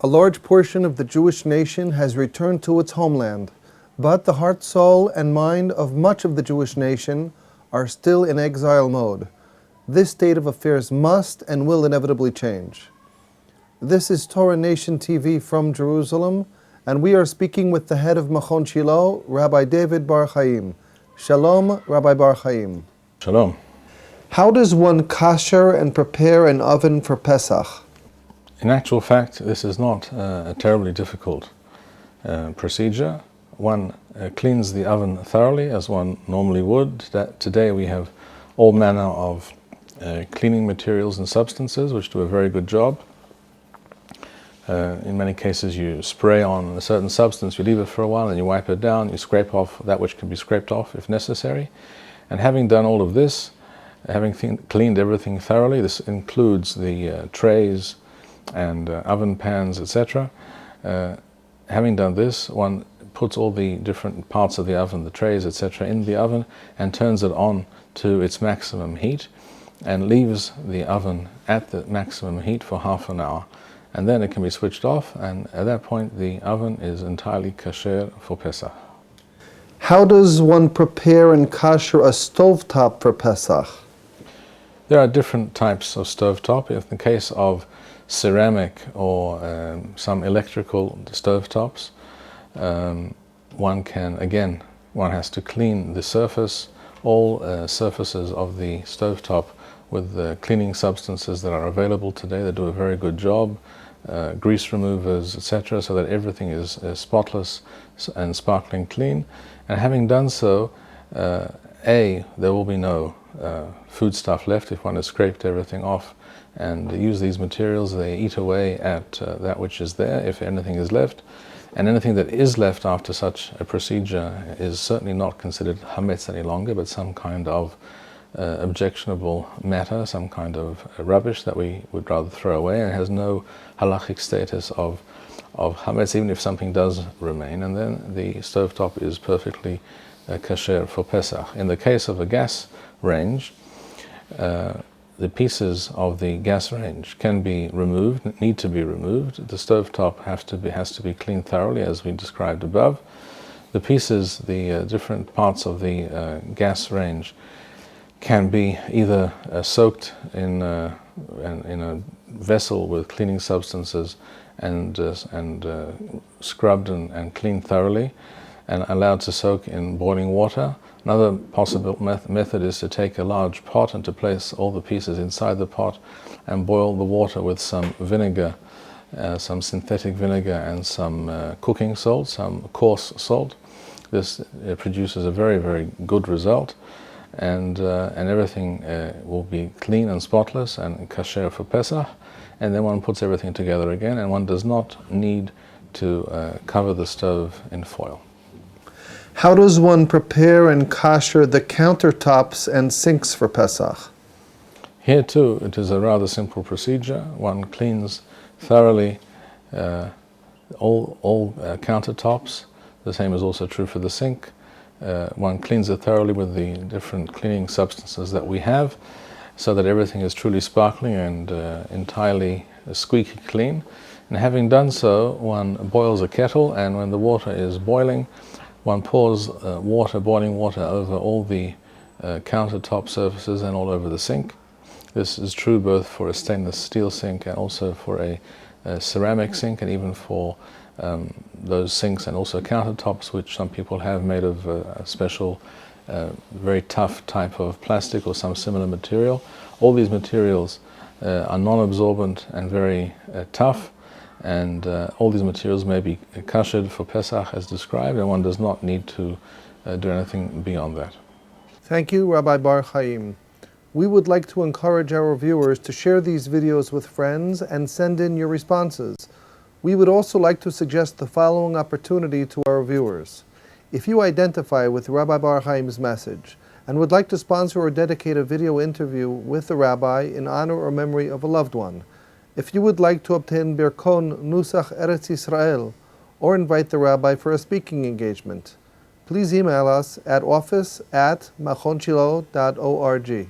A large portion of the Jewish nation has returned to its homeland, but the heart, soul, and mind of much of the Jewish nation are still in exile mode. This state of affairs must and will inevitably change. This is Torah Nation TV from Jerusalem, and we are speaking with the head of Machon Shilo, Rabbi David Bar-Hayim. Shalom, Rabbi Bar-Hayim. Shalom. How does one kasher and prepare an oven for Pesach? In actual fact, this is not a terribly difficult procedure. One cleans the oven thoroughly, as one normally would. Today we have all manner of cleaning materials and substances which do a very good job. In many cases you spray on a certain substance, you leave it for a while, and you wipe it down, you scrape off that which can be scraped off if necessary. And having done all of this, having cleaned everything thoroughly, this includes the trays and oven pans, etc. Having done this, one puts all the different parts of the oven, the trays, etc., in the oven and turns it on to its maximum heat and leaves the oven at the maximum heat for half an hour. And then it can be switched off, and at that point the oven is entirely kasher for Pesach. How does one prepare and kasher a stovetop for Pesach? There are different types of stovetop. In the case of ceramic or some electrical stovetops, one has to clean the surface, all surfaces of the stovetop with the cleaning substances that are available today. They do a very good job, grease removers, etc., so that everything is spotless and sparkling clean. And having done so, there will be no food stuff left if one has scraped everything off and use these materials. They eat away at that which is there, if anything is left. And anything that is left after such a procedure is certainly not considered hametz any longer, but some kind of objectionable matter, some kind of rubbish that we would rather throw away, and it has no halachic status of hametz, even if something does remain. And then the stovetop is perfectly kasher for Pesach. In the case of a gas range, the pieces of the gas range can be removed, need to be removed. The stovetop has to be cleaned thoroughly, as we described above. The pieces, the different parts of the gas range, can be either soaked in a vessel with cleaning substances and scrubbed and cleaned thoroughly, and allowed to soak in boiling water. Another possible method is to take a large pot and to place all the pieces inside the pot and boil the water with some vinegar, some synthetic vinegar and some cooking salt, some coarse salt. This produces a very, very good result, and everything will be clean and spotless and kasher for Pesach. And then one puts everything together again, and one does not need to cover the stove in foil. How does one prepare and kasher the countertops and sinks for Pesach? Here too, it is a rather simple procedure. One cleans thoroughly all countertops. The same is also true for the sink. One cleans it thoroughly with the different cleaning substances that we have, so that everything is truly sparkling and entirely squeaky clean. And having done so, one boils a kettle, and when the water is boiling, one pours boiling water over all the countertop surfaces and all over the sink. This is true both for a stainless steel sink and also for a ceramic sink, and even for those sinks and also countertops which some people have made of a special very tough type of plastic or some similar material. All these materials are non-absorbent and very tough, and all these materials may be kashered for Pesach as described, and one does not need to do anything beyond that. Thank you, Rabbi Bar-Hayim. We would like to encourage our viewers to share these videos with friends and send in your responses. We would also like to suggest the following opportunity to our viewers. If you identify with Rabbi Bar-Hayim's message and would like to sponsor or dedicate a video interview with the rabbi in honor or memory of a loved one, if you would like to obtain Birkon Nusach Eretz Yisrael or invite the rabbi for a speaking engagement, please email us at office@machonshilo.org.